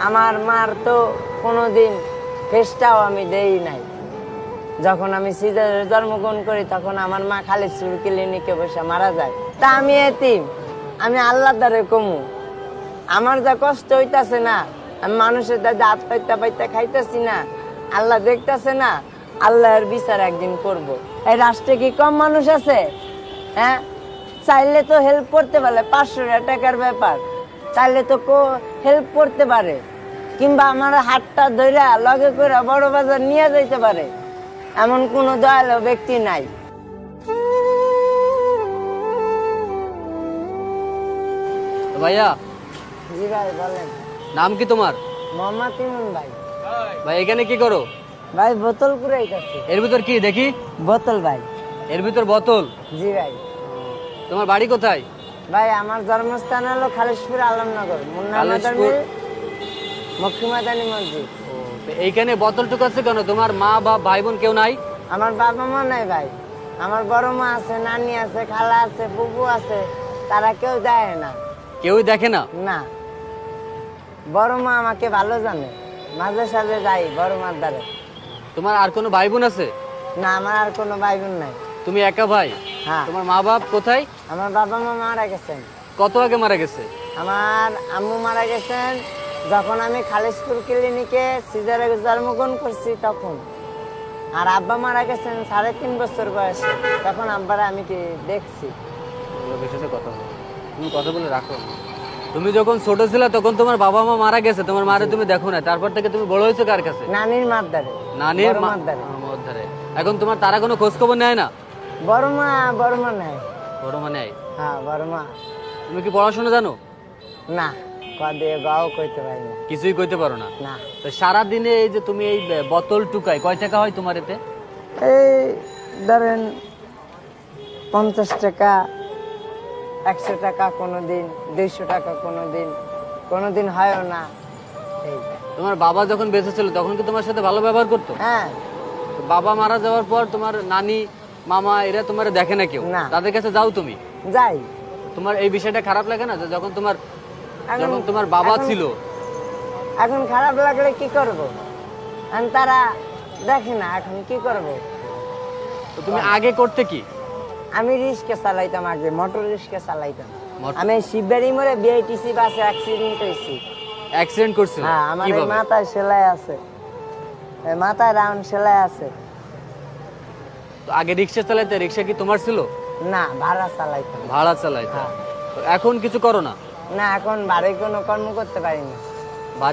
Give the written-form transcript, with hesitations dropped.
আমার মার তো কোনোদিন ফেসটাও আমি দেই নাই। যখন আমি সিজারে জন্মগ্রহণ করি তখন আমার মা খালিদপুর ক্লিনিকে বসে মারা যায়। তা আমি এতিম, আমি আল্লাহর দ্বারে কমু। আমার যা কষ্ট হইতাছে না, আমি মানুষের দ্বারা হাত পাইতে পাইতে খাইতেছি না, আল্লাহ দেখতেছে না, আল্লাহর বিচার একদিন করব। এই রাষ্ট্রে কি কম মানুষ আছে? হ্যাঁ, চাইলে তো হেল্প করতে পারে, 500 টাকার ব্যাপার, চাইলে তো হেল্প করতে পারে, কিংবা আমার হাতটা ধইরা লগে করে বড় বাজার নিয়ে যাইতে পারে, এমন কোনো দয়ালু ব্যক্তি নাই। ভাইয়া, জি ভাই বলেন। নাম কি তোমার? মোহাম্মদ ইমন ভাই। ভাই এখানে কি করো? ভাই বোতল কুড়াইতেছি। এর ভিতর কি দেখি? বোতল ভাই। এর ভিতর বোতল? জি ভাই। তোমার বাড়ি কোথায়? ভাই আমার জন্মস্থান হলো খালিশপুর আলমনগর, মুন্না খালিশপুর। মক্কিমাদানি মসজিদ। এইখানে বোতল টুকাচ্ছে কেন? তোমার মা বা ভাই বোন কেউ নাই? আমার বাবা মা নাই ভাই, আমার বড় মা আছে, নানি আছে, খালা আছে, ফুফু আছে, তারা কেউ দেয় না। কেউই দেখে না? না, বড় মা আমাকে ভালো জানে, মাঝে সাঝে যাই বড় মার দ্বারে। তোমার আর কোনো ভাই বোন আছে? না, আমার আর কোনো ভাই বোন নাই। তুমি একা ভাই? হ্যাঁ। তোমার মা বাপ কোথায়? আমার বাবা মা মারা গেছেন। কত আগে মারা গেছে? আমার আম্মু মারা গেছেন যখন আমি খালিশপুর ক্লিনিকে সিজারে জন্মগ্রহণ করছি তখন। আর আব্বা মারা গেছেন 3.5 বছর বয়সে, তখন আব্বারা আমি কি দেখছি। কথা বলো, তুমি কথা বলে রাখো। তুমি যখন ছোট ছিলে তখন তোমার বাবা মা মারা গেছে, তোমার মারে তুমি দেখো না, তারপর থেকে তুমি বড় হয়েছো কার কাছে? নানির মার দ্বারে। নানির মার দ্বারে। এখন তোমার তারা কোনো খোঁজ খবর নেয় না? বড় মা নেয়। বড় মা নেয়? হ্যাঁ, বড় মা। তুমি কি পড়াশোনা জানো? না, কদে গাও কইতে পারি না। কিছুই কইতে পারো না? না। তো সারা দিনে এই যে তুমি এই বোতল টুকাই, কয় টাকা হয় তোমার এতে? এই ধরেন 50 টাকা, 100 টাকা, কোনোদিন 200 টাকা, কোনোদিন হয়ও না। এই তোমার বাবা যখন বেঁচে ছিল তখন কি তোমার সাথে ভালো ব্যবহার করতো? হ্যাঁ। তো বাবা মারা যাওয়ার পর তোমার নানি মামা এরা তোমার দেখে না কেউ? না। তাদের কাছে যাও তুমি? যাই। তোমার এই বিষয়টা খারাপ লাগে না যে যখন তোমার এখন বাবা ছিল? এখন খারাপ লাগলে কি করব, এখন তারা দেখে না, এখন কি করব। তো তুমি আগে করতে কি? আমি রিক্সা চালাইতাম, আগে মোটর রিক্সা চালাইতাম। মোটর- আমি শিববাড়ি মোড়ে বিআইটিসি বাসে অ্যাক্সিডেন্ট হয়েছি। অ্যাক্সিডেন্ট করছিল? হ্যাঁ, আমার এই কিভাবে? মাথায় সেলাই আছে, এই মাথায় রাউন্ড সেলাই আছে। তো আগে রিক্সা চালাইতে? রিক্সা কি তোমার ছিল? না, ভাড়া চালাইতাম। ভাড়া চালাইতে? হ্যাঁ। তো এখন কিছু করো না? না, এখন বাড়ি কোনো কর্ম করতে পারি না।